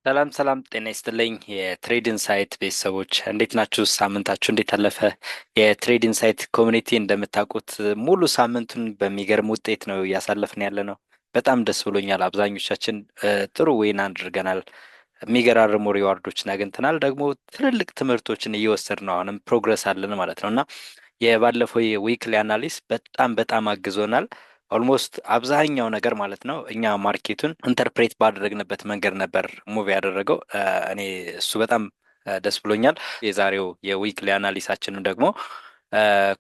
ሰላም ሰላም፣ ጤና ይስጥልኝ የትሬድ ኢንሳይት ቤተሰቦች እንዴት ናችሁ? ሳምንታችሁ እንዴት አለፈ? የትሬድ ኢንሳይት ኮሚኒቲ እንደምታውቁት ሙሉ ሳምንቱን በሚገርም ውጤት ነው እያሳለፍን ያለ ነው። በጣም ደስ ብሎኛል። አብዛኞቻችን ጥሩ ዌን አድርገናል። የሚገራርሙ ሪዋርዶችን አግኝተናል። ደግሞ ትልልቅ ትምህርቶችን እየወሰድ ነው። አሁንም ፕሮግረስ አለን ማለት ነው እና የባለፈው የዊክሊ አናሊስ በጣም አግዞናል። ኦልሞስት አብዛኛው ነገር ማለት ነው እኛ ማርኬቱን ኢንተርፕሬት ባደረግንበት መንገድ ነበር ሙቭ ያደረገው። እኔ እሱ በጣም ደስ ብሎኛል። የዛሬው የዊክሊ አናሊሳችንም ደግሞ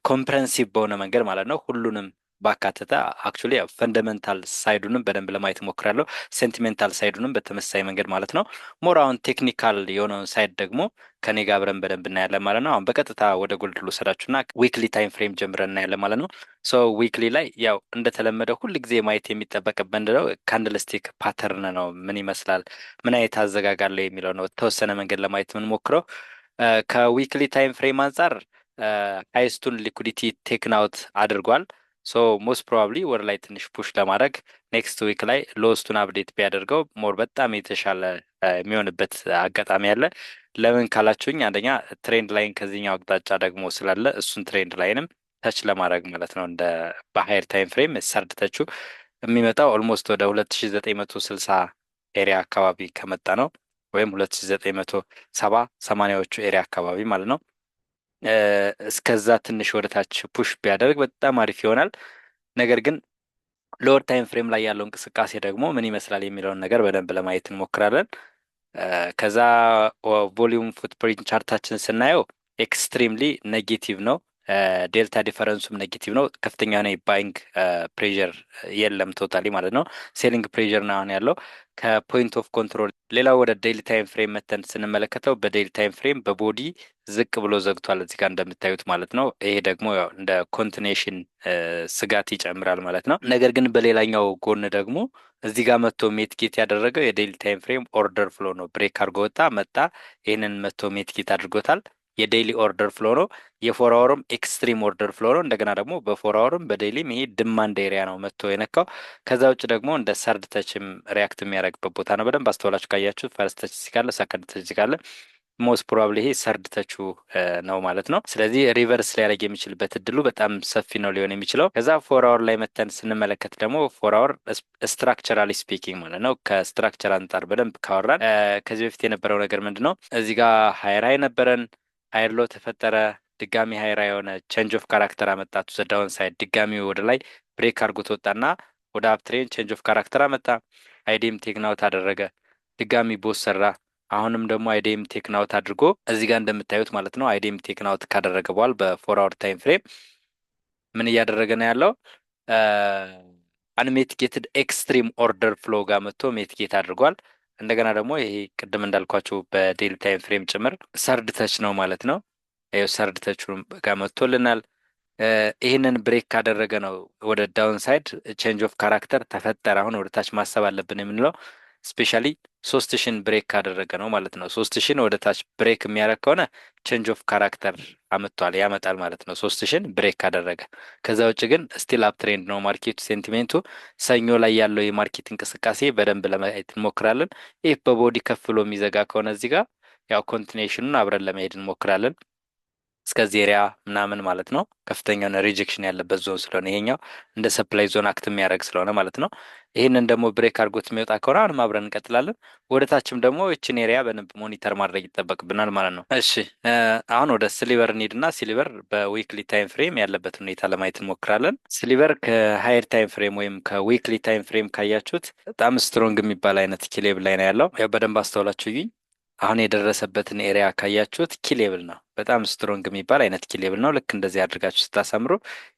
ኮምፕረንሲቭ በሆነ መንገድ ማለት ነው ሁሉንም ባካተተ አክቹሊ ያው ፈንዳሜንታል ሳይዱንም በደንብ ለማየት ሞክራለሁ። ሴንቲሜንታል ሳይዱንም በተመሳሳይ መንገድ ማለት ነው። ሞር አሁን ቴክኒካል የሆነውን ሳይድ ደግሞ ከኔ ጋር አብረን በደንብ እናያለን ማለት ነው። አሁን በቀጥታ ወደ ጎልድ ልውሰዳችሁና ዊክሊ ታይም ፍሬም ጀምረን እናያለን ማለት ነው። ሶ ዊክሊ ላይ ያው እንደተለመደው ሁል ጊዜ ማየት የሚጠበቅብን ነው ካንድልስቲክ ፓተርን ነው። ምን ይመስላል፣ ምን አይነት አዘጋጋለሁ የሚለው ነው ተወሰነ መንገድ ለማየት የምንሞክረው። ከዊክሊ ታይም ፍሬም አንጻር ሃይስቱን ሊኩዲቲ ቴክን አውት አድርጓል። ሶ ሞስት ፕሮባብሊ ወደ ላይ ትንሽ ፑሽ ለማድረግ ኔክስት ዊክ ላይ ሎስቱን አፕዴት ቢያደርገው ሞር በጣም የተሻለ የሚሆንበት አጋጣሚ አለ። ለምን ካላችሁኝ አንደኛ ትሬንድ ላይን ከዚህኛው አቅጣጫ ደግሞ ስላለ እሱን ትሬንድ ላይንም ተች ለማድረግ ማለት ነው እንደ በሀየር ታይም ፍሬም ሰርድ ተቹ የሚመጣው ኦልሞስት ወደ 2960 ኤሪያ አካባቢ ከመጣ ነው ወይም 2970 ሰማንያዎቹ ኤሪያ አካባቢ ማለት ነው። እስከዛ ትንሽ ወደ ታች ፑሽ ቢያደርግ በጣም አሪፍ ይሆናል። ነገር ግን ሎወር ታይም ፍሬም ላይ ያለው እንቅስቃሴ ደግሞ ምን ይመስላል የሚለውን ነገር በደንብ ለማየት እንሞክራለን። ከዛ ቮሊዩም ፉትፕሪንት ቻርታችን ስናየው ኤክስትሪምሊ ኔጌቲቭ ነው። ዴልታ ዲፈረንሱም ኔጌቲቭ ነው። ከፍተኛ የሆነ የባይንግ ፕሬዠር የለም ቶታሊ ማለት ነው። ሴሊንግ ፕሬዠር ነው አሁን ያለው ከፖይንት ኦፍ ኮንትሮል። ሌላው ወደ ዴይሊ ታይም ፍሬም መተን ስንመለከተው በዴይሊ ታይም ፍሬም በቦዲ ዝቅ ብሎ ዘግቷል እዚህ ጋር እንደምታዩት ማለት ነው። ይሄ ደግሞ ያው እንደ ኮንቲኔሽን ስጋት ይጨምራል ማለት ነው። ነገር ግን በሌላኛው ጎን ደግሞ እዚህ ጋር መጥቶ ሜትጌት ያደረገው የዴይሊ ታይም ፍሬም ኦርደር ፍሎ ነው። ብሬክ አድርጎ ወጣ መጣ፣ ይህንን መጥቶ ሜትጌት አድርጎታል። የዴይሊ ኦርደር ፍሎ ነው። የፎር አወርም ኤክስትሪም ኦርደር ፍሎ ነው። እንደገና ደግሞ በፎር አወርም በዴይሊም ይሄ ድማንድ ኤሪያ ነው መጥቶ የነካው። ከዛ ውጭ ደግሞ እንደ ሰርድ ተችም ሪያክት የሚያደርግበት ቦታ ነው። በደንብ አስተውላችሁ ካያችሁ ፈርስት ተች ሲካለ ሰከንድ ተች ሲካለ ሞስት ፕሮባብሊ ይሄ ሰርድ ተቹ ነው ማለት ነው። ስለዚህ ሪቨርስ ሊያደርግ የሚችልበት እድሉ በጣም ሰፊ ነው ሊሆን የሚችለው። ከዛ ፎር አወር ላይ መተን ስንመለከት ደግሞ ፎር አወር ስትራክቸራሊ ስፒኪንግ ማለት ነው ከስትራክቸር አንጻር በደንብ ካወራን ከዚህ በፊት የነበረው ነገር ምንድን ነው? እዚህ ጋር ሀይር ሀይ ነበረን፣ ሀይር ሎ ተፈጠረ፣ ድጋሚ ሀይር ሀይ የሆነ ቼንጅ ኦፍ ካራክተር አመጣቱ ዘዳውን ሳይድ ድጋሚ ወደ ላይ ብሬክ አድርጎት ወጣና ወደ አፕትሬን ቼንጅ ኦፍ ካራክተር አመጣ። አይዲም ቴክናውት አደረገ፣ ድጋሚ ቦስ ሰራ። አሁንም ደግሞ አይዲም ቴክናውት አድርጎ እዚህ ጋር እንደምታዩት ማለት ነው። አይዲም ቴክናውት ካደረገ በኋላ በፎር አወር ታይም ፍሬም ምን እያደረገ ነው ያለው? አንሜትጌትድ ኤክስትሪም ኦርደር ፍሎ ጋር መጥቶ ሜትጌት አድርጓል። እንደገና ደግሞ ይሄ ቅድም እንዳልኳቸው በዴይሊ ታይም ፍሬም ጭምር ሰርድ ተች ነው ማለት ነው። ይኸው ሰርድ ተች ጋር መጥቶልናል። ይህንን ብሬክ ካደረገ ነው ወደ ዳውን ሳይድ ቼንጅ ኦፍ ካራክተር ተፈጠረ። አሁን ወደ ታች ማሰብ አለብን የምንለው ስፔሻሊ 3000 ብሬክ ካደረገ ነው ማለት ነው። 3000 ወደ ታች ብሬክ የሚያደርግ ከሆነ ቼንጅ ኦፍ ካራክተር አምጥቷል ያመጣል ማለት ነው 3000 ብሬክ ካደረገ። ከዛ ውጭ ግን ስቲል አፕ ትሬንድ ነው ማርኬቱ። ሴንቲሜንቱ ሰኞ ላይ ያለው የማርኬት እንቅስቃሴ በደንብ ለማየት እንሞክራለን። ይህ በቦዲ ከፍ ብሎ የሚዘጋ ከሆነ እዚህ ጋር ያው ኮንቲኔሽኑን አብረን ለመሄድ እንሞክራለን እስከዚህ ኤሪያ ምናምን ማለት ነው። ከፍተኛውን ሪጀክሽን ያለበት ዞን ስለሆነ ይሄኛው እንደ ሰፕላይ ዞን አክት የሚያደርግ ስለሆነ ማለት ነው። ይህንን ደግሞ ብሬክ አድርጎት የሚወጣ ከሆነ አሁንም አብረን እንቀጥላለን። ወደ ታችም ደግሞ ይችን ኤሪያ በደንብ ሞኒተር ማድረግ ይጠበቅብናል ማለት ነው። እሺ አሁን ወደ ሲሊቨር እንሂድና ሲሊቨር በዊክሊ ታይም ፍሬም ያለበትን ሁኔታ ለማየት እንሞክራለን። ሲሊቨር ከሀየር ታይም ፍሬም ወይም ከዊክሊ ታይም ፍሬም ካያችሁት በጣም ስትሮንግ የሚባል አይነት ኪሌብል ላይ ነው ያለው። ያው በደንብ አስተውላችሁ ይኝ አሁን የደረሰበትን ኤሪያ ካያችሁት ኪሌብል ነው። በጣም ስትሮንግ የሚባል አይነት ኪሌብል ነው። ልክ እንደዚህ አድርጋችሁ ስታሳምሩ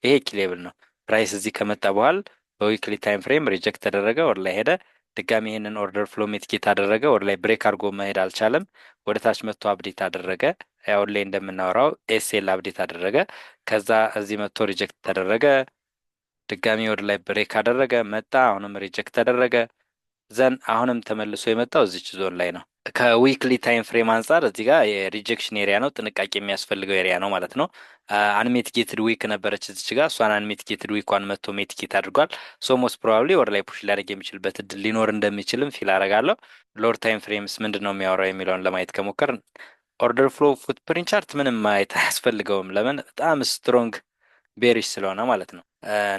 ይሄ ኪሌብል ነው። ፕራይስ እዚህ ከመጣ በኋላ በዊክሊ ታይም ፍሬም ሪጀክት ተደረገ፣ ወደ ላይ ሄደ። ድጋሚ ይህንን ኦርደር ፍሎ ሜትጌት አደረገ፣ ወደ ላይ ብሬክ አድርጎ መሄድ አልቻለም። ወደ ታች መጥቶ አብዴት አደረገ። ያው ላይ እንደምናወራው ኤስኤል አብዴት አደረገ። ከዛ እዚህ መጥቶ ሪጀክት ተደረገ። ድጋሚ ወደ ላይ ብሬክ አደረገ፣ መጣ፣ አሁንም ሪጀክት ተደረገ። ዘን አሁንም ተመልሶ የመጣው እዚች ዞን ላይ ነው። ከዊክሊ ታይም ፍሬም አንጻር እዚህ ጋር የሪጀክሽን ኤሪያ ነው፣ ጥንቃቄ የሚያስፈልገው ኤሪያ ነው ማለት ነው። አንሜትጌትድ ዊክ ነበረች እዚች ጋር፣ እሷን አንሜትጌትድ ዊኳን መጥቶ ሜትጌት አድርጓል። ሶ ሞስት ፕሮባብሊ ወደ ላይ ፑሽ ሊያደርግ የሚችልበት እድል ሊኖር እንደሚችልም ፊል አደርጋለሁ። ሎወር ታይም ፍሬምስ ምንድን ነው የሚያወራው የሚለውን ለማየት ከሞከር ኦርደር ፍሎ ፉትፕሪንት ቻርት ምንም ማየት አያስፈልገውም። ለምን? በጣም ስትሮንግ ቤሪሽ ስለሆነ ማለት ነው።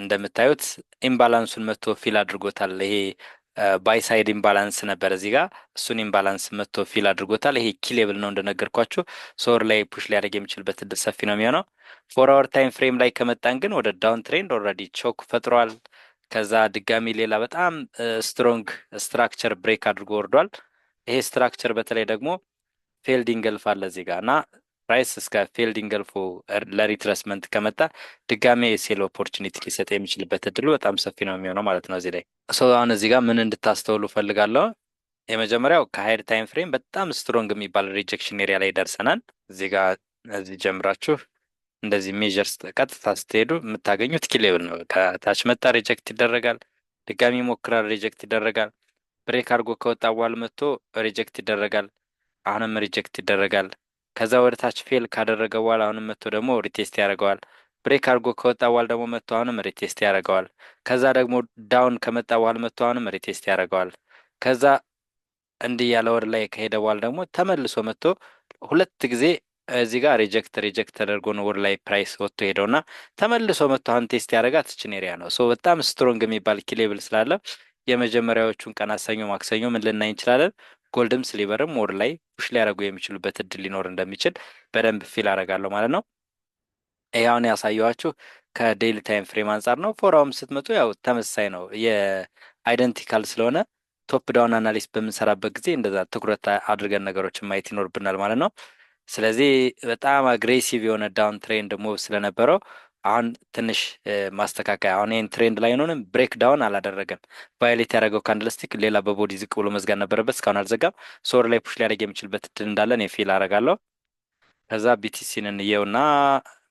እንደምታዩት ኢምባላንሱን መጥቶ ፊል አድርጎታል። ይሄ ባይሳይድ ኢምባላንስ ነበር እዚህ ጋር፣ እሱን ኢምባላንስ መጥቶ ፊል አድርጎታል። ይሄ ኪሌብል ነው እንደነገርኳችሁ። ሶር ላይ ፑሽ ሊያደርግ የሚችልበት እድል ሰፊ ነው የሚሆነው። 4 አወር ታይም ፍሬም ላይ ከመጣን ግን ወደ ዳውን ትሬንድ ኦልሬዲ ቾክ ፈጥሯል። ከዛ ድጋሚ ሌላ በጣም ስትሮንግ ስትራክቸር ብሬክ አድርጎ ወርዷል። ይሄ ስትራክቸር በተለይ ደግሞ ፌልድ ኢንገልፍ አለ እዚህ ጋር እና ፕራይስ እስከ ፌልድ ኢንገልፎ ለሪትረስመንት ከመጣ ድጋሜ የሴል ኦፖርቹኒቲ ሊሰጥ የሚችልበት እድሉ በጣም ሰፊ ነው የሚሆነው ማለት ነው። እዚህ ላይ አሁን እዚህ ጋር ምን እንድታስተውሉ ፈልጋለሁ። የመጀመሪያው ከሀይድ ታይም ፍሬም በጣም ስትሮንግ የሚባል ሪጀክሽን ኤሪያ ላይ ደርሰናል። እዚህ ጋር እዚህ ጀምራችሁ እንደዚህ ሜዥርስ ቀጥታ ስትሄዱ የምታገኙት ኪሌብል ነው። ከታች መጣ ሪጀክት ይደረጋል፣ ድጋሚ ሞክራል፣ ሪጀክት ይደረጋል። ብሬክ አድርጎ ከወጣ በኋላ መጥቶ ሪጀክት ይደረጋል፣ አሁንም ሪጀክት ይደረጋል። ከዛ ወደ ታች ፌል ካደረገ በኋላ አሁንም መጥቶ ደግሞ ሪቴስት ያደርገዋል። ብሬክ አድርጎ ከወጣ በኋላ ደግሞ መጥቶ አሁንም ሪቴስት ያደርገዋል። ከዛ ደግሞ ዳውን ከመጣ በኋላ መጥቶ አሁንም ሪቴስት ያደርገዋል። ከዛ እንዲህ ያለ ወደ ላይ ከሄደ በኋላ ደግሞ ተመልሶ መጥቶ ሁለት ጊዜ እዚህ ጋር ሪጀክት ተደርጎ ነው ወደ ላይ ፕራይስ ወጥቶ ሄደውና ተመልሶ መጥቶ አሁን ቴስት ያደረጋት እችን ኤሪያ ነው። ሶ በጣም ስትሮንግ የሚባል ኪሌብል ስላለ የመጀመሪያዎቹን ቀናት ሰኞ፣ ማክሰኞ ምን ልናይ እንችላለን? ጎልድም ስሊቨርም ወደ ላይ ፑሽ ሊያደርጉ የሚችሉበት እድል ሊኖር እንደሚችል በደንብ ፊል አደርጋለሁ ማለት ነው። ይህ አሁን ያሳየኋችሁ ከዴይሊ ታይም ፍሬም አንጻር ነው። ፎራውም ስትመጡ ያው ተመሳሳይ ነው፣ የአይደንቲካል ስለሆነ ቶፕ ዳውን አናሊስ በምንሰራበት ጊዜ እንደዛ ትኩረት አድርገን ነገሮችን ማየት ይኖርብናል ማለት ነው። ስለዚህ በጣም አግሬሲቭ የሆነ ዳውን ትሬንድ ሙቭ ስለነበረው አሁን ትንሽ ማስተካከያ፣ አሁን ይህን ትሬንድ ላይ ሆንም ብሬክ ዳውን አላደረገም። ቫዮሌት ያደረገው ካንድልስቲክ ሌላ በቦዲ ዝቅ ብሎ መዝጋት ነበረበት፣ እስካሁን አልዘጋም። ሶር ላይ ፑሽ ሊያደርግ የሚችልበት እድል እንዳለን የፊል አደርጋለሁ። ከዛ ቢቲሲን እንየውና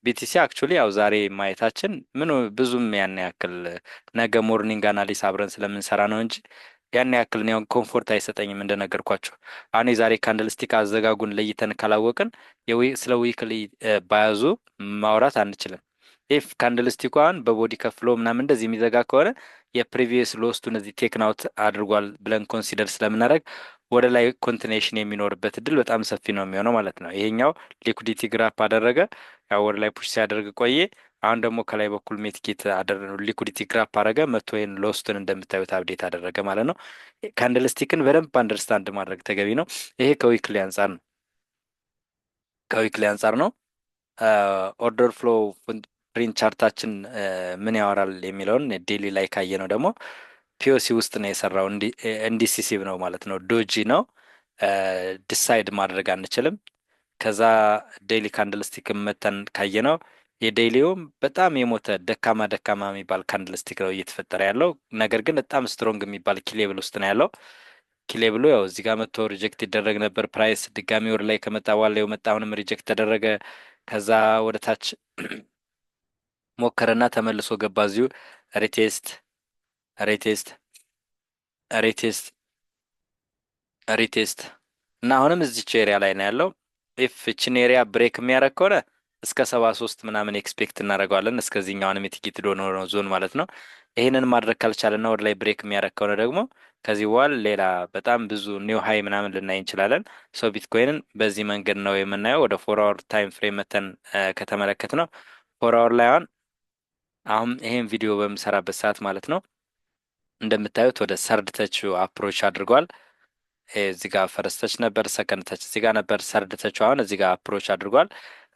ቢቲሲ አክቹሊ ያው ዛሬ ማየታችን ምኑ ብዙም ያን ያክል ነገ ሞርኒንግ አናሊስ አብረን ስለምንሰራ ነው እንጂ ያን ያክል ነው ኮምፎርት አይሰጠኝም። እንደነገርኳቸው አሁን የዛሬ ካንድልስቲክ አዘጋጉን ለይተን ካላወቅን ስለ ዊክሊ ባያዙ ማውራት አንችልም። ኢፍ ካንድልስቲኳን በቦዲ ከፍሎ ምናምን እንደዚህ የሚዘጋ ከሆነ የፕሪቪየስ ሎስቱን እዚህ ቴክናውት አድርጓል ብለን ኮንሲደር ስለምናደርግ ወደ ላይ ኮንቲኔሽን የሚኖርበት እድል በጣም ሰፊ ነው የሚሆነው ማለት ነው። ይሄኛው ሊኩዲቲ ግራፕ አደረገ፣ ያው ወደ ላይ ፑሽ ሲያደርግ ቆየ። አሁን ደግሞ ከላይ በኩል ሜትኬት ሊኩዲቲ ግራፕ አደረገ፣ መቶ ይህን ሎስቱን እንደምታዩት አብዴት አደረገ ማለት ነው። ካንድልስቲክን በደንብ አንደርስታንድ ማድረግ ተገቢ ነው። ይሄ ከዊክሊ አንጻር ነው፣ ከዊክሊ አንጻር ነው። ኦርደር ፍሎ ፕሪንት ቻርታችን ምን ያወራል የሚለውን ዴሊ ላይ ካየ ነው ደግሞ ፒኦሲ ውስጥ ነው የሰራው። ኢንዲሲሲቭ ነው ማለት ነው፣ ዶጂ ነው፣ ዲሳይድ ማድረግ አንችልም። ከዛ ዴይሊ ካንድልስቲክ መተን ካየ ነው የዴይሊውም በጣም የሞተ ደካማ የሚባል ካንድልስቲክ ነው እየተፈጠረ ያለው። ነገር ግን በጣም ስትሮንግ የሚባል ኪሌብል ውስጥ ነው ያለው። ኪሌብሉ ያው እዚህ ጋር መጥቶ ሪጀክት ይደረግ ነበር ፕራይስ፣ ድጋሚ ወደ ላይ ከመጣ በኋላ የመጣ አሁንም ሪጀክት ተደረገ። ከዛ ወደ ታች ሞከረና ተመልሶ ገባ። እዚሁ ሪቴስት ሪቴስት ሪቴስት ሪቴስት እና አሁንም እዚች ኤሪያ ላይ ነው ያለው። ኢፍ እችን ኤሪያ ብሬክ የሚያደርግ ከሆነ እስከ 73 ምናምን ኤክስፔክት እናደርገዋለን። እስከዚህኛው አሁንም የቲኬት ዶኖ ዞን ማለት ነው። ይህንን ማድረግ ካልቻለና ወደ ላይ ብሬክ የሚያደርግ ከሆነ ደግሞ ከዚህ በኋላ ሌላ በጣም ብዙ ኒው ሀይ ምናምን ልናይ እንችላለን። ሶ ቢትኮይንን በዚህ መንገድ ነው የምናየው። ወደ 4 አወር ታይም ፍሬም መተን ከተመለከት ነው 4 አወር ላይ አሁን ይሄን ቪዲዮ በምሰራበት ሰዓት ማለት ነው እንደምታዩት ወደ ሰርድ ተች አፕሮች አድርጓል። እዚህ ጋር ፈርስት ተች ነበር፣ ሰከንድ ተች እዚህ ጋር ነበር፣ ሰርድ ተች አሁን እዚህ ጋር አፕሮች አድርጓል።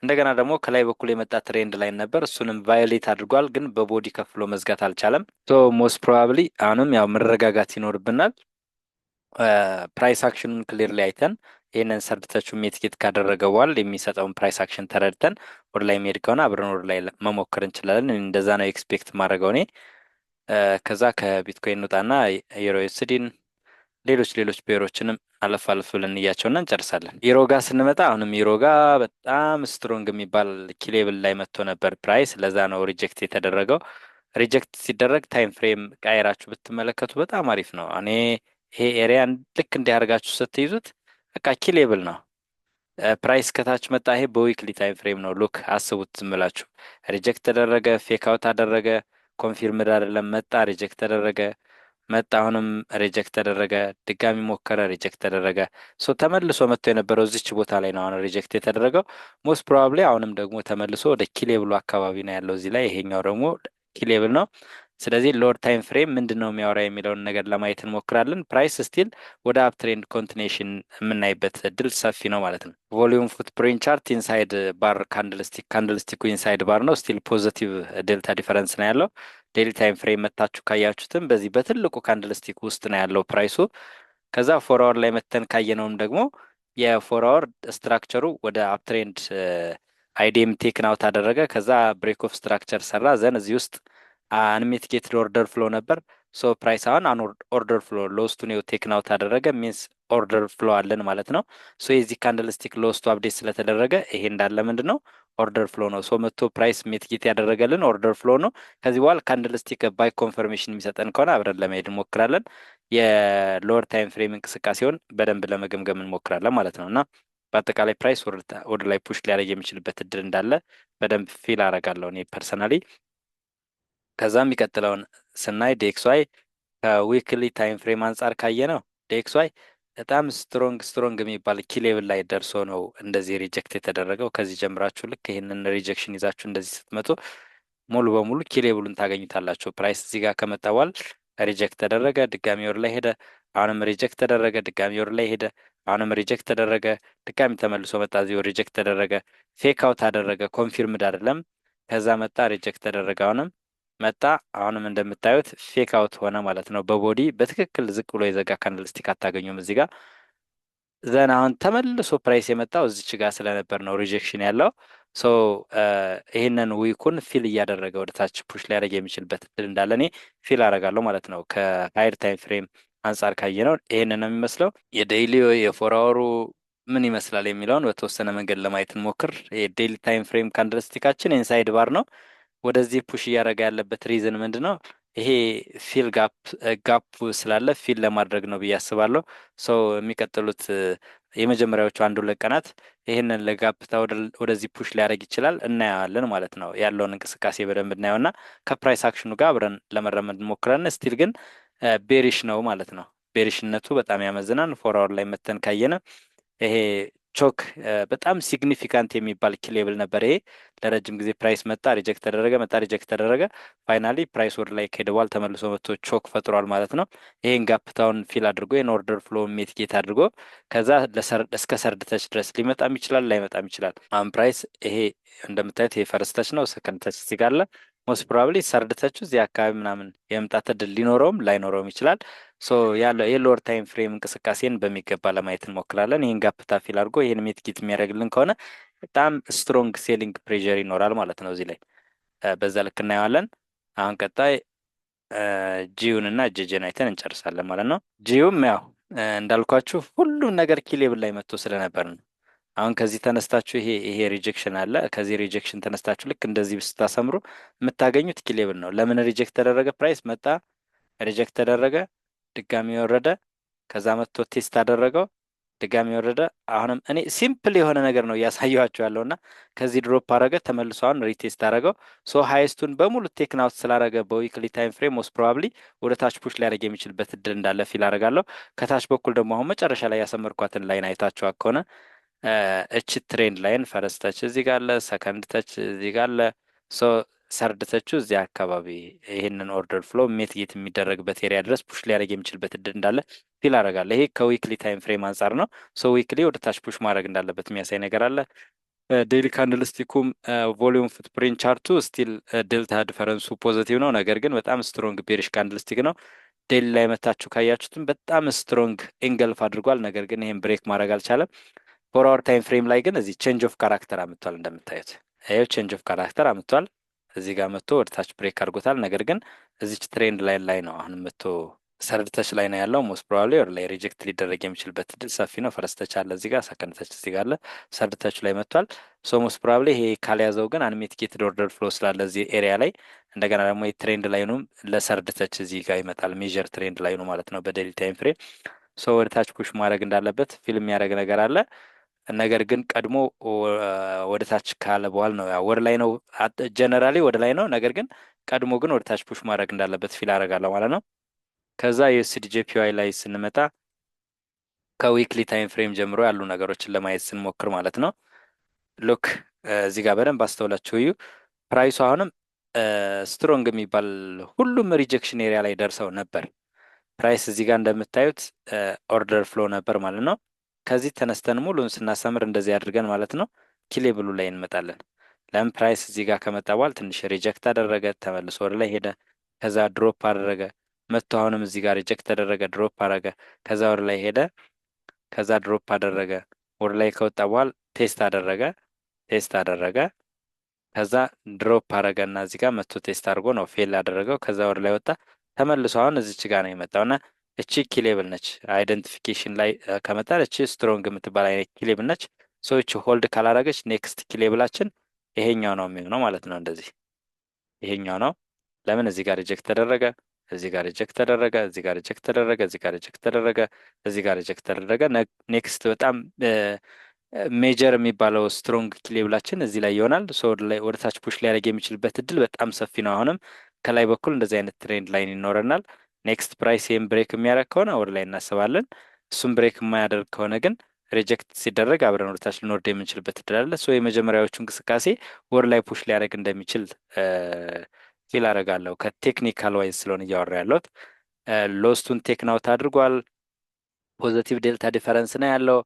እንደገና ደግሞ ከላይ በኩል የመጣ ትሬንድ ላይ ነበር፣ እሱንም ቫዮሌት አድርጓል፣ ግን በቦዲ ከፍሎ መዝጋት አልቻለም። ሶ ሞስት ፕሮባብሊ አሁንም ያው መረጋጋት ይኖርብናል። ፕራይስ አክሽኑን ክሊር ላይ አይተን ይህንን ሰርድ ተቹ ሜትኬት ካደረገ በኋላ የሚሰጠውን ፕራይስ አክሽን ተረድተን ወደ ላይ የሚሄድ ከሆነ አብረን ወደ ላይ መሞከር እንችላለን። እንደዛ ነው ኤክስፔክት ማድረገው እኔ። ከዛ ከቢትኮይን እንውጣና ዩሮስዲን ሌሎች ብሔሮችንም አለፍ ብለን እያቸውና እንጨርሳለን። ኢሮጋ ስንመጣ አሁንም ኢሮጋ በጣም ስትሮንግ የሚባል ኪሌብል ላይ መጥቶ ነበር ፕራይስ፣ ለዛ ነው ሪጀክት የተደረገው። ሪጀክት ሲደረግ ታይም ፍሬም ቀይራችሁ ብትመለከቱ በጣም አሪፍ ነው። እኔ ይሄ ኤሪያ ልክ እንዲያደርጋችሁ ስትይዙት በቃ ኪሌብል ነው። ፕራይስ ከታች መጣ። ይሄ በዊክሊ ታይም ፍሬም ነው። ሉክ አስቡት ዝም ብላችሁ ሪጀክት ተደረገ፣ ፌክ አውት አደረገ፣ ኮንፊርምድ አይደለም መጣ፣ ሪጀክት ተደረገ፣ መጣ፣ አሁንም ሪጀክት ተደረገ፣ ድጋሚ ሞከረ፣ ሪጀክት ተደረገ። ሶ ተመልሶ መጥቶ የነበረው እዚች ቦታ ላይ ነው አሁን ሪጀክት የተደረገው። ሞስት ፕሮባብሊ አሁንም ደግሞ ተመልሶ ወደ ኪሌብሉ አካባቢ ነው ያለው እዚህ ላይ። ይሄኛው ደግሞ ኪሌብል ነው። ስለዚህ ሎወር ታይም ፍሬም ምንድን ነው የሚያወራ የሚለውን ነገር ለማየት እንሞክራለን። ፕራይስ ስቲል ወደ አፕ ትሬንድ ኮንቲኔሽን የምናይበት እድል ሰፊ ነው ማለት ነው። ቮሊዩም ፉትፕሪንት ቻርት ኢንሳይድ ባር ካንድልስቲኩ ኢንሳይድ ባር ነው። ስቲል ፖዚቲቭ ዴልታ ዲፈረንስ ነው ያለው። ዴይሊ ታይም ፍሬም መታችሁ ካያችሁትም በዚህ በትልቁ ካንድልስቲክ ውስጥ ነው ያለው ፕራይሱ። ከዛ ፎር አወር ላይ መተን ካየነውም ደግሞ የፎር አወር ስትራክቸሩ ወደ አፕትሬንድ አይዲኤም ቴክን አውት አደረገ። ከዛ ብሬክ ኦፍ ስትራክቸር ሰራ። ዘን እዚህ ውስጥ አንሚቲጌትድ ኦርደር ፍሎ ነበር። ሶ ፕራይስ አሁን ኦርደር ፍሎ ሎስቱን ቴክን አውት አደረገ። ሚንስ ኦርደር ፍሎ አለን ማለት ነው። ሶ የዚህ ካንድልስቲክ ሎስቱ አፕዴት ስለተደረገ ይሄ እንዳለ ምንድን ነው ኦርደር ፍሎ ነው። ሶ መቶ ፕራይስ ሚቲጌት ያደረገልን ኦርደር ፍሎ ነው። ከዚህ በኋላ ካንድልስቲክ ባይ ኮንፈርሜሽን የሚሰጠን ከሆነ አብረን ለመሄድ እንሞክራለን። የሎወር ታይም ፍሬም እንቅስቃሴውን በደንብ ለመገምገም እንሞክራለን ማለት ነው እና በአጠቃላይ ፕራይስ ወደ ላይ ፑሽ ሊያደርግ የሚችልበት እድል እንዳለ በደንብ ፊል አረጋለሁ እኔ ፐርሰናሊ። ከዛ የሚቀጥለውን ስናይ ዴክስዋይ ከዊክሊ ታይም ፍሬም አንጻር ካየ ነው ዴክስዋይ በጣም ስትሮንግ የሚባል ኪሌብል ላይ ደርሶ ነው እንደዚህ ሪጀክት የተደረገው። ከዚህ ጀምራችሁ ልክ ይህንን ሪጀክሽን ይዛችሁ እንደዚህ ስትመጡ ሙሉ በሙሉ ኪሌብሉን ታገኙታላችሁ። ፕራይስ እዚህ ጋር ከመጣ በኋላ ሪጀክት ተደረገ፣ ድጋሚ ወር ላይ ሄደ፣ አሁንም ሪጀክት ተደረገ፣ ድጋሚ ወር ላይ ሄደ፣ አሁንም ሪጀክት ተደረገ፣ ድጋሚ ተመልሶ መጣ፣ እዚሁ ሪጀክት ተደረገ፣ ፌክ አውት አደረገ፣ ኮንፊርምድ አይደለም። ከዛ መጣ፣ ሪጀክት ተደረገ፣ አሁንም መጣ፣ አሁንም እንደምታዩት ፌክ አውት ሆነ ማለት ነው። በቦዲ በትክክል ዝቅ ብሎ የዘጋ ካንድልስቲክ አታገኙም እዚህ ጋር። ዘን አሁን ተመልሶ ፕራይስ የመጣው እዚች ጋር ስለነበር ነው ሪጀክሽን ያለው። ሶ ይህንን ዊኩን ፊል እያደረገ ወደ ታች ፑሽ ሊያደርግ የሚችልበት እድል እንዳለ እኔ ፊል አደርጋለሁ ማለት ነው። ከሃይር ታይም ፍሬም አንጻር ካየ ነው ይህንን ነው የሚመስለው። የዴይሊ የፎር አወሩ ምን ይመስላል የሚለውን በተወሰነ መንገድ ለማየት እንሞክር። የዴይሊ ታይም ፍሬም ካንድልስቲካችን ኢንሳይድ ባር ነው። ወደዚህ ፑሽ እያደረገ ያለበት ሪዝን ምንድን ነው? ይሄ ፊል ጋፕ ስላለ ፊል ለማድረግ ነው ብዬ አስባለሁ። ሰው የሚቀጥሉት የመጀመሪያዎቹ አንድ ሁለት ቀናት ይህንን ለጋፕታ ወደዚህ ፑሽ ሊያደርግ ይችላል፣ እናየዋለን ማለት ነው። ያለውን እንቅስቃሴ በደንብ እናየውና ከፕራይስ አክሽኑ ጋር አብረን ለመረመድ እንሞክራለን። ስቲል ግን ቤሪሽ ነው ማለት ነው። ቤሪሽነቱ በጣም ያመዝናል። ፎር አወር ላይ መተን ካየነ ይሄ ቾክ በጣም ሲግኒፊካንት የሚባል ኪሌብል ነበር። ይሄ ለረጅም ጊዜ ፕራይስ መጣ፣ ሪጀክት ተደረገ፣ መጣ፣ ሪጀክት ተደረገ። ፋይናሊ ፕራይስ ወደ ላይ ከሄደዋል፣ ተመልሶ መጥቶ ቾክ ፈጥሯል ማለት ነው። ይሄን ጋፕታውን ፊል አድርጎ ይህን ኦርደር ፍሎ ሜትጌት አድርጎ ከዛ እስከ ሰርድ ተች ድረስ ሊመጣም ይችላል፣ ላይመጣም ይችላል። አሁን ፕራይስ ይሄ እንደምታዩት ይሄ ፈርስት ተች ነው፣ ሰከንድ ተች እዚህ ጋር አለ። ሞስት ፕሮባብሊ ሰርድ ተቹ እዚህ አካባቢ ምናምን የመምጣት እድል ሊኖረውም ላይኖረውም ይችላል። ሶ ያለው የሎወር ታይም ፍሬም እንቅስቃሴን በሚገባ ለማየት እንሞክራለን። ይህን ጋፕታ ፊል አድርጎ ይህን ሜትጊት የሚያደርግልን ከሆነ በጣም ስትሮንግ ሴሊንግ ፕሬዠር ይኖራል ማለት ነው እዚህ ላይ በዛ ልክ እናየዋለን። አሁን ቀጣይ ጂዩን እና ጄጄን አይተን እንጨርሳለን ማለት ነው። ጂዩም ያው እንዳልኳችሁ ሁሉም ነገር ኪሌብል ላይ መጥቶ ስለነበር ነው። አሁን ከዚህ ተነስታችሁ ይሄ ሪጀክሽን አለ። ከዚህ ሪጀክሽን ተነስታችሁ ልክ እንደዚህ ስታሰምሩ የምታገኙት ኪሌብል ነው። ለምን ሪጀክት ተደረገ? ፕራይስ መጣ፣ ሪጀክት ተደረገ፣ ድጋሚ ወረደ፣ ከዛ መጥቶ ቴስት አደረገው፣ ድጋሚ ወረደ። አሁንም እኔ ሲምፕል የሆነ ነገር ነው እያሳየኋቸው ያለው እና ከዚህ ድሮፕ አረገ፣ ተመልሶ አሁን ሪቴስት አደረገው። ሶ ሃይስቱን በሙሉ ቴክን አውት ስላረገ በዊክሊ ታይም ፍሬም ሞስት ፕሮባብሊ ወደ ታች ፑሽ ሊያደርግ የሚችልበት እድል እንዳለ ፊል አደርጋለሁ። ከታች በኩል ደግሞ አሁን መጨረሻ ላይ ያሰመርኳትን ላይን አይታችኋት ከሆነ እች ትሬንድ ላይን ፈረስት ተች እዚህ ጋር አለ፣ ሰከንድ ተች እዚህ ጋር አለ። ሶ ሰርድ ተቹ እዚህ አካባቢ ይህንን ኦርደር ፍሎ ሜትጌት የሚደረግበት ኤሪያ ድረስ ፑሽ ሊያደርግ የሚችልበት እድል እንዳለ ፊል አደርጋለሁ። ይሄ ከዊክሊ ታይም ፍሬም አንጻር ነው። ሶ ዊክሊ ወደ ታች ፑሽ ማድረግ እንዳለበት የሚያሳይ ነገር አለ። ዴይሊ ካንድልስቲኩም ቮሊዩም ፉትፕሪንት ቻርቱ ስቲል ዴልታ ዲፈረንሱ ፖዚቲቭ ነው። ነገር ግን በጣም ስትሮንግ ቤሪሽ ካንድልስቲክ ነው። ዴይሊ ላይ መታችሁ ካያችሁትም በጣም ስትሮንግ ኢንገልፍ አድርጓል። ነገር ግን ይህን ብሬክ ማድረግ አልቻለም። ፎር አወር ታይም ፍሬም ላይ ግን እዚህ ቼንጅ ኦፍ ካራክተር አምጥቷል። እንደምታዩት ይኸው ቼንጅ ኦፍ ካራክተር አምጥቷል። እዚህ ጋር መጥቶ ወደ ታች ብሬክ አድርጎታል። ነገር ግን እዚች ትሬንድ ላይ ነው አሁን መጥቶ ሰርድ ተች ላይ ነው ያለው። ሞስት ፕሮባብሊ ወደ ላይ ሪጀክት ሊደረግ የሚችልበት እድል ሰፊ ነው። ፈረስት ተች አለ እዚህ ጋር፣ ሰከንድ ተች እዚህ ጋር አለ። ሰርድ ተች ላይ መጥቷል። ሶ ሞስት ፕሮባብሊ ይሄ ካልያዘው ግን አንሚቲጌትድ ኦርደር ፍሎ ስላለ እዚህ ኤሪያ ላይ እንደገና ደግሞ የትሬንድ ላይኑም ለሰርድ ተች እዚህ ጋር ይመጣል። ሜጀር ትሬንድ ላይኑ ማለት ነው በዴሊ ታይም ፍሬም። ሶ ወደ ታች ፑሽ ማድረግ እንዳለበት ፊልም የሚያደርግ ነገር አለ። ነገር ግን ቀድሞ ወደ ታች ካለ በኋላ ነው ያው ወደ ላይ ነው ጀነራሊ ወደ ላይ ነው። ነገር ግን ቀድሞ ግን ወደ ታች ፑሽ ማድረግ እንዳለበት ፊል አደርጋለሁ ማለት ነው። ከዛ የዩኤስዲ ጄፒዋይ ላይ ስንመጣ ከዊክሊ ታይም ፍሬም ጀምሮ ያሉ ነገሮችን ለማየት ስንሞክር ማለት ነው። ሉክ እዚህ ጋር በደንብ አስተውላችሁ እዩ። ፕራይሱ አሁንም ስትሮንግ የሚባል ሁሉም ሪጀክሽን ኤሪያ ላይ ደርሰው ነበር። ፕራይስ እዚህ ጋር እንደምታዩት ኦርደር ፍሎ ነበር ማለት ነው። ከዚህ ተነስተን ሙሉን ስናሰምር እንደዚህ አድርገን ማለት ነው ኪሌብሉ ላይ እንመጣለን። ለምን ፕራይስ እዚህ ጋር ከመጣ በኋላ ትንሽ ሪጀክት አደረገ፣ ተመልሶ ወደ ላይ ሄደ፣ ከዛ ድሮፕ አደረገ፣ መጥቶ አሁንም እዚህ ጋር ሪጀክት ተደረገ፣ ድሮፕ አደረገ፣ ከዛ ወደ ላይ ሄደ፣ ከዛ ድሮፕ አደረገ። ወደ ላይ ከወጣ በኋላ ቴስት አደረገ፣ ቴስት አደረገ፣ ከዛ ድሮፕ አደረገ እና እዚህ ጋር መጥቶ ቴስት አድርጎ ነው ፌል ያደረገው። ከዛ ወደ ላይ ወጣ፣ ተመልሶ አሁን እዚች ጋር ነው የመጣው እና እቺ ኪሌብል ነች። አይደንቲፊኬሽን ላይ ከመጣ እቺ ስትሮንግ የምትባል አይነት ኪሌብል ነች። ሰዎች ሆልድ ካላረገች ኔክስት ኪሌብላችን ይሄኛው ነው የሚሆነው ማለት ነው። እንደዚህ ይሄኛው ነው። ለምን እዚህ ጋር ሪጀክት ተደረገ፣ እዚህ ጋር ሪጀክት ተደረገ፣ እዚህ ጋር ሪጀክት ተደረገ፣ እዚህ ጋር ሪጀክት ተደረገ፣ እዚህ ጋር ሪጀክት ተደረገ። ኔክስት በጣም ሜጀር የሚባለው ስትሮንግ ኪሌብላችን እዚህ ላይ ይሆናል። ሶ ወደ ታች ፑሽ ሊያደርግ የሚችልበት እድል በጣም ሰፊ ነው። አሁንም ከላይ በኩል እንደዚህ አይነት ትሬንድ ላይን ይኖረናል። ኔክስት ፕራይስ ይህም ብሬክ የሚያደርግ ከሆነ ወደ ላይ እናስባለን። እሱም ብሬክ የማያደርግ ከሆነ ግን ሪጀክት ሲደረግ አብረን ወደታች ልንወርድ የምንችልበት እድል አለ። ሶ የመጀመሪያዎቹ እንቅስቃሴ ወደ ላይ ፑሽ ሊያደርግ እንደሚችል ፊል አደርጋለሁ። ከቴክኒካል ዋይዝ ስለሆነ እያወራ ያለሁት ሎስቱን ቴክናውት አድርጓል። ፖዘቲቭ ዴልታ ዲፈረንስ ነው ያለው።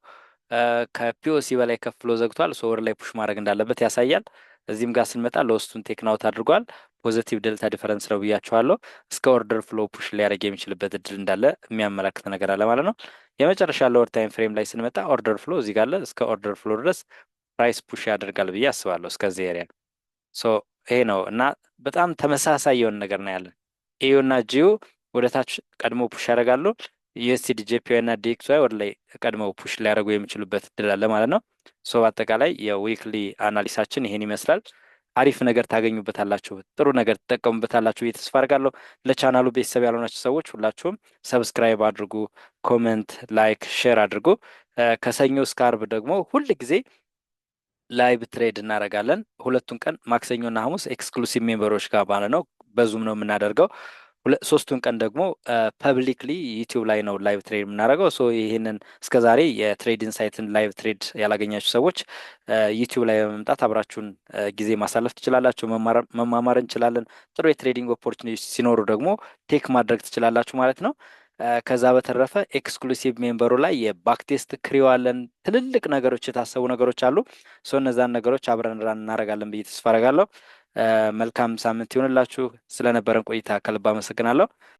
ከፒኦሲ በላይ ከፍሎ ዘግቷል። ሶ ወደ ላይ ፑሽ ማድረግ እንዳለበት ያሳያል። እዚህም ጋር ስንመጣ ሎስቱን ቴክናውት አድርጓል። ፖዘቲቭ ዴልታ ዲፈረንስ ነው ብያቸዋለሁ። እስከ ኦርደር ፍሎ ፑሽ ሊያደርግ የሚችልበት እድል እንዳለ የሚያመላክት ነገር አለ ማለት ነው። የመጨረሻ ሎወር ታይም ፍሬም ላይ ስንመጣ ኦርደር ፍሎ እዚህ ጋር አለ። እስከ ኦርደር ፍሎ ድረስ ፕራይስ ፑሽ ያደርጋል ብዬ አስባለሁ እስከዚህ ኤሪያ። ሶ ይሄ ነው እና በጣም ተመሳሳይ የሆነ ነገር ነው ያለን። ኤዩ እና ጂዩ ወደ ታች ቀድሞ ፑሽ ያደርጋሉ። ዩኤስዲ ጄፒዋይ እና ዲኤክስዋይ ወደ ላይ ቀድመው ፑሽ ሊያደርጉ የሚችሉበት እድል አለ ማለት ነው። ሶ በአጠቃላይ የዊክሊ አናሊሳችን ይሄን ይመስላል። አሪፍ ነገር ታገኙበታላችሁ፣ ጥሩ ነገር ትጠቀሙበታላችሁ ብዬ ተስፋ አድርጋለሁ። ለቻናሉ ቤተሰብ ያልሆናችሁ ሰዎች ሁላችሁም ሰብስክራይብ አድርጉ፣ ኮሜንት፣ ላይክ፣ ሼር አድርጉ። ከሰኞ እስከ አርብ ደግሞ ሁል ጊዜ ላይቭ ትሬድ እናደርጋለን። ሁለቱን ቀን ማክሰኞና ሐሙስ ኤክስክሉሲቭ ሜምበሮች ጋር ማለት ነው በዙም ነው የምናደርገው። ሶስቱን ቀን ደግሞ ፐብሊክሊ ዩቲዩብ ላይ ነው ላይቭ ትሬድ የምናደርገው። ሶ ይህንን እስከዛሬ የትሬድ ኢንሳይትን ላይቭ ትሬድ ያላገኛችሁ ሰዎች ዩቲዩብ ላይ በመምጣት አብራችሁን ጊዜ ማሳለፍ ትችላላችሁ። መማማር እንችላለን። ጥሩ የትሬዲንግ ኦፖርቹኒቲ ሲኖሩ ደግሞ ቴክ ማድረግ ትችላላችሁ ማለት ነው። ከዛ በተረፈ ኤክስክሉሲቭ ሜምበሩ ላይ የባክቴስት ክሪው አለን። ትልልቅ ነገሮች የታሰቡ ነገሮች አሉ። ሶ እነዛን ነገሮች አብረን ራን እናደርጋለን ብዬ ተስፋ አደርጋለሁ። መልካም ሳምንት ይሆንላችሁ። ስለነበረን ቆይታ ከልብ አመሰግናለሁ።